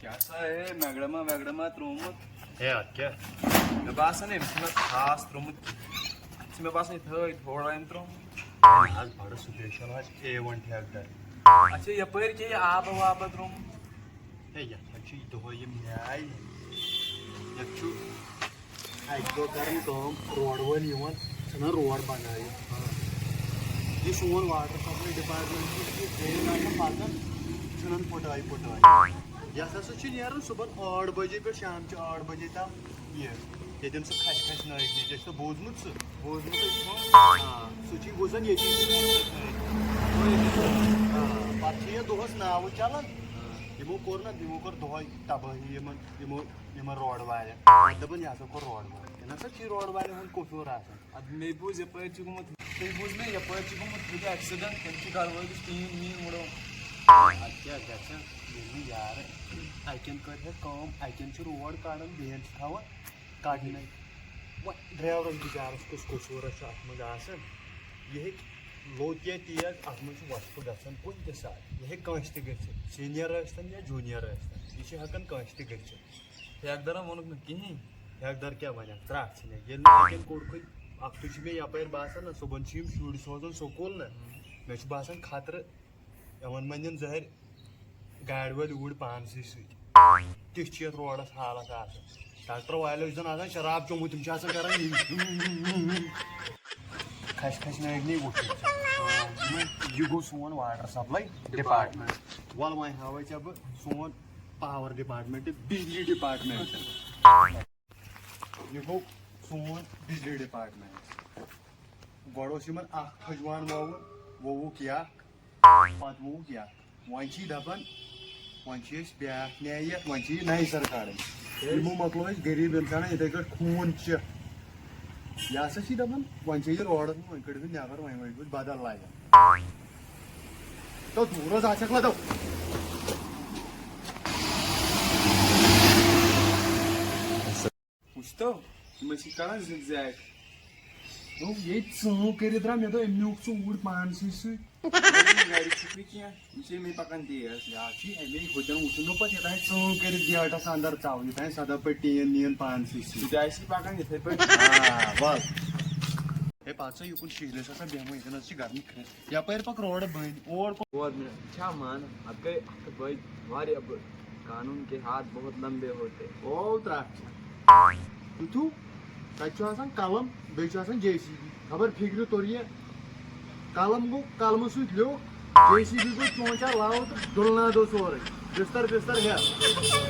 کیا سا ہے میگڑما ترومت ہے کیا مے باسان أمِس خاص ترومت مے باسان یہ تھوڑا أمۍ ترومت آز بڑٕ سپیشل آز A1 ٹھیکدر اچھا یپٲرۍ کیٛاہ یہِ آبہٕ وابہٕ ترومت ہے یتھ منٛز چھُ دۄہے یِم نیاے یتھ چھُ اکہِ دۄہ کران کٲم روڈ وٲلۍ یِوان ژھٕنان روڈ بنٲیِتھ یہِ سون واٹر سپلاے ڈپارٹمنٹ چھُ ڈرین آسان پکان ژھٕنان پھٕٹرٲے یتھ ہسا چھُ نیران صبحن 8 بجے پٮ۪ٹھ شامچہِ 8 بجے تام یہِ ییٚتٮ۪ن سُہ کھچ نٲیِد نِش ژےٚ چھُ بوٗزمُت سُہ سُہ چھُ گُزران ییٚتی پتہٕ چھِ یہِ دۄہس ناوٕ چلان یِمو کوٚر دۄہے تبٲہی یِمن روڈ والٮ۪ن پتہٕ دپان یہِ ہسا کوٚر روڈ والٮ۪ن یہِ نسا چھُ روڈ والٮ۪ن ہُنٛد قصوٗر آسان ادٕ مے بوٗز یپٲرۍ چھُ گوٚمُت تُہۍ بوٗز مےٚ یپٲرۍ چھُ گوٚمُت ہُتہِ ایکسیڈنٹ تٔمۍ چھُ گرٕ وٲلِس ٹیٖن ویٖن وُڑو ادٕ کیٛاہ گژھان ییٚلہِ نہٕ یارٕ اکٮ۪ن کرِہا کٲم اکٮ۪ن چھُ روڈ کڑان بیٚیَن چھِ تھاوان کڑنَے وۄنۍ ڈرایورس بِچارس کُس قصوٗرا چھُ اتھ منٛز آسان یہِ ہیٚکہِ لوٚت یا تیز اتھ منٛز چھُ وۄٹھٕ گژھان کُنہِ تہِ ساتہٕ یہِ ہیٚکہِ کٲنٛسہِ تہِ گٔژھِتھ سیٖنیر ٲسۍتن یا جوٗنیر ٲسۍتن یہِ چھُ ہٮ۪کان کٲنٛسہِ تہِ گٔژھِتھ ٹھیکدرن ووٚنُکھ نہٕ کِہینۍ ٹھیکدر کیٛاہ ونکھ ترٛٹھ ژھٕنکھ ییٚلہِ نہٕ اکٮ۪ن کوٚڑکھٕے اکھتُے چھُ مےٚ یپٲرۍ باسان نہ صبحن چھِ یِم شُرۍ سوزان سکوٗل نہ مےٚ چھُ باسان خطرٕ یِمن ما نِن زہر گاڑِ وٲلۍ اوٗرۍ پانسٕے سۭتۍ تِژھ چھِ یتھ روڈس حالت آسان ڈاکٹر والیو چھِ زن آسان شراب چومُت تِم چھِ آسان کران کھچ نٲگنٕے وٕچھِتھ یہِ گوٚو سون واٹر سپلاے ڈپارٹمنٹ وَلہٕ وۄنۍ ہاوے ژےٚ بہٕ سون پاور ڈپارٹمنٹ بجلی ڈپارٹمنٹ یہِ گوٚو سون بجلی ڈپارٹمنٹ گۄڈٕ اوس یِمن اکھ تھٔجوان ووٚوُکھ یکھ پتہٕ ووٚوُکھ یکھ وۄنۍ چھِ دپان وۄنۍ چھِ أسۍ بیاکھ نیہِ یتھ وۄنۍ چھِ یہِ نَیہِ سر کڑٕنۍ یِمو مۄکلو أسۍ غریٖب انسانن یِتھٕے کٲٹھۍ خوٗن چٮ۪تھ یہِ ہسا چھِ دپان وۄنۍ چھِ یہِ روڈس منٛز وۄنۍ کٔڑِو نٮ۪بر وۄنۍ وٲتۍ أسۍ بدل لایَن تو دوٗر حظ آسٮ۪کھ لدو وٕچھتو یِم ٲسی کڑان زِگ زیگ دوٚپ ییٚتہِ ژٲو کٔرِتھ درٛاو مےٚ دوٚپ أمۍ نیوٗکھ ژٕ اوٗرۍ پانسٕے سۭتۍ گرِ چھُکھ نہٕ کینٛہہ یِم چھِ امی پکان تیز یا چھُ امی ہوٚتٮ۪ن وٕچھُن نہٕ پتہٕ یوٚتانۍ ژٲو کٔرِتھ گیٹس انٛدر ژاو یوٚتانۍ سدا پٲٹھۍ ٹیٖن ویٖن پانسٕے سُہ سۭتۍ تہِ آسی پکان یِتھٕے پٲٹھۍ وَل ہے پتہٕ ژٕ یُکُن شیٖرِس ہسا بیٚہمو ییٚتٮ۪ن حظ چھِ گرمی کھٔسِتھ یپٲرۍ پکھ روڈٕ بٔنٛدۍ اور گورنمنٹ چھا مانان اتھ گٔے اتھ بٔڑۍ واریاہ بٔڑ قانوٗن کے ہاتھ بہت لمبے ہوتے او ترٛٹھ وٕچھِو تتہِ چھُ آسان قلم بیٚیہِ چھُ آسان JCB خبر فِکرِ توٚر یہِ قلم گوٚو قلمہٕ سۭتۍ لیوٚکھ JCB گوٚو چونٛچا لو تہٕ ڈُلنادو سورُے بستر ہٮ۪تھ